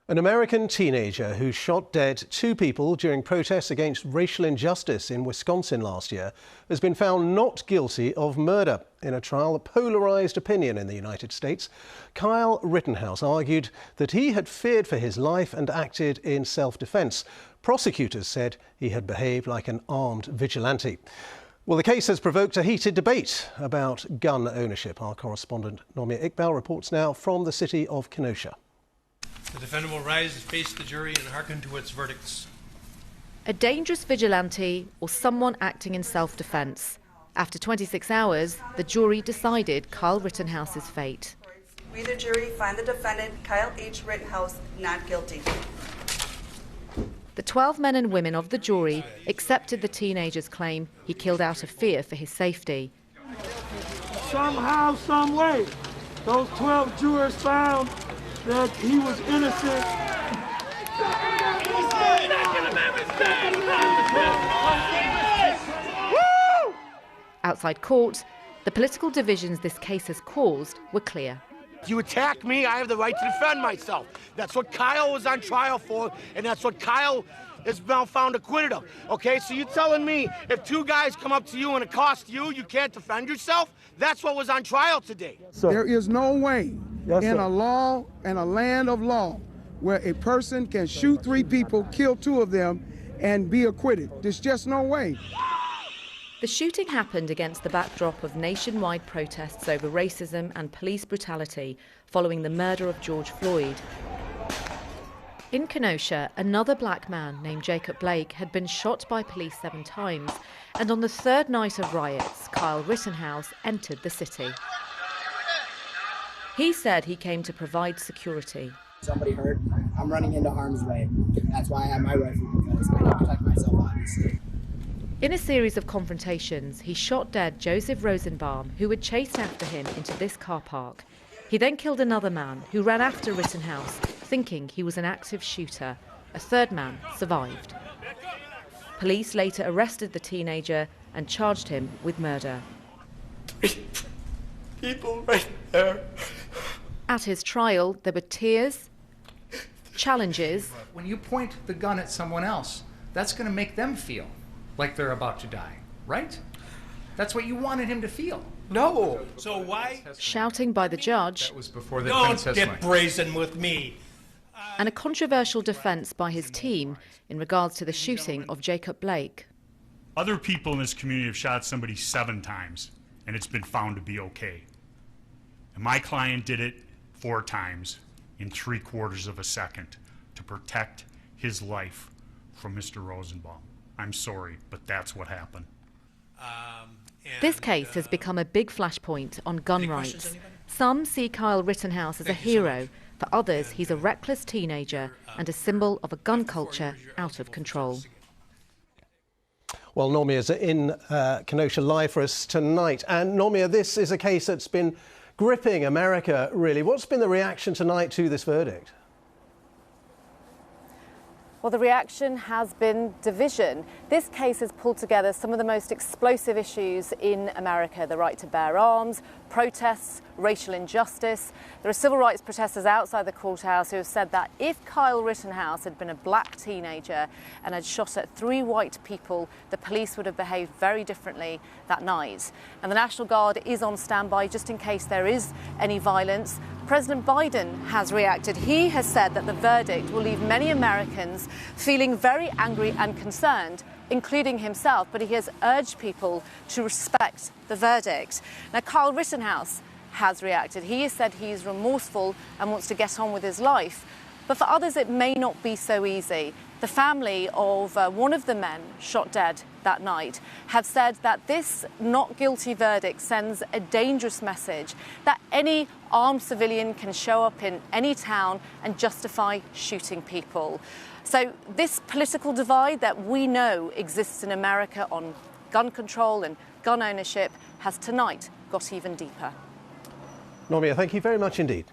An American teenager who shot dead two people during protests against racial injustice in Wisconsin last year has been found not guilty of murder in a trial that polarized opinion in the United States. Kyle Rittenhouse argued that he had feared for his life and acted in self-defense. Prosecutors said he had behaved like an armed vigilante. Well, the case has provoked a heated debate about gun ownership. Our correspondent Nomia Iqbal reports now from the city of Kenosha. The defendant will rise and face the jury and hearken to its verdicts. A dangerous vigilante or someone acting in self-defense. After 26 hours, the jury decided Kyle Rittenhouse's fate. We, the jury, find the defendant, Kyle H. Rittenhouse, not guilty. The 12 men and women of the jury accepted the teenager's claim he killed out of fear for his safety. Somehow, some way, those 12 jurors found that he was innocent. Outside court, the political divisions this case has caused were clear. You attack me, I have the right to defend myself. That's what Kyle was on trial for, and that's what Kyle is now found acquitted of. Okay, so you're telling me if two guys come up to you and accost you, you can't defend yourself? That's what was on trial today. There is no way in a law and a land of law where a person can shoot three people, kill two of them, and be acquitted. There's just no way. The shooting happened against the backdrop of nationwide protests over racism and police brutality following the murder of George Floyd. In Kenosha, another black man named Jacob Blake had been shot by police 7 times, and on the third night of riots, Kyle Rittenhouse entered the city. He said he came to provide security. Somebody hurt, I'm running into harm's way. That's why I have my rifle, because I need to protect myself, obviously. In a series of confrontations, he shot dead Joseph Rosenbaum, who had chased after him into this car park. He then killed another man who ran after Rittenhouse, thinking he was an active shooter. A third man survived. Police later arrested the teenager and charged him with murder. People right there. At his trial, there were tears, challenges. When you point the gun at someone else, that's going to make them feel like they're about to die, right? That's what you wanted him to feel. No. So why? Shouting by the judge. That was before the Don't get brazen with me. And a controversial defense by his team in regards to the shooting of Jacob Blake. Other people in this community have shot somebody 7 times, and it's been found to be okay. And my client did it 4 times in 3/4 of a second to protect his life from Mr. Rosenbaum. I'm sorry, but that's what happened. This case has become a big flashpoint on gun rights. Some see Kyle Rittenhouse as a hero. For others, he's a reckless teenager and a symbol of a gun culture out of control. Well, Nomia is in Kenosha live for us tonight. And Nomia, this is a case that's been gripping America, really. What's been the reaction tonight to this verdict? Well, the reaction has been division. This case has pulled together some of the most explosive issues in America: the right to bear arms, protests, racial injustice. There are civil rights protesters outside the courthouse who have said that if Kyle Rittenhouse had been a black teenager and had shot at 3 white people, the police would have behaved very differently that night. And the National Guard is on standby just in case there is any violence. President Biden has reacted. He has said that the verdict will leave many Americans feeling very angry and concerned, including himself, but he has urged people to respect the verdict. Now, Kyle Rittenhouse has reacted. He has said he is remorseful and wants to get on with his life. But for others, it may not be so easy. The family of one of the men shot dead that night have said that this not guilty verdict sends a dangerous message that any armed civilian can show up in any town and justify shooting people. So this political divide that we know exists in America on gun control and gun ownership has tonight got even deeper. Nomia, thank you very much indeed.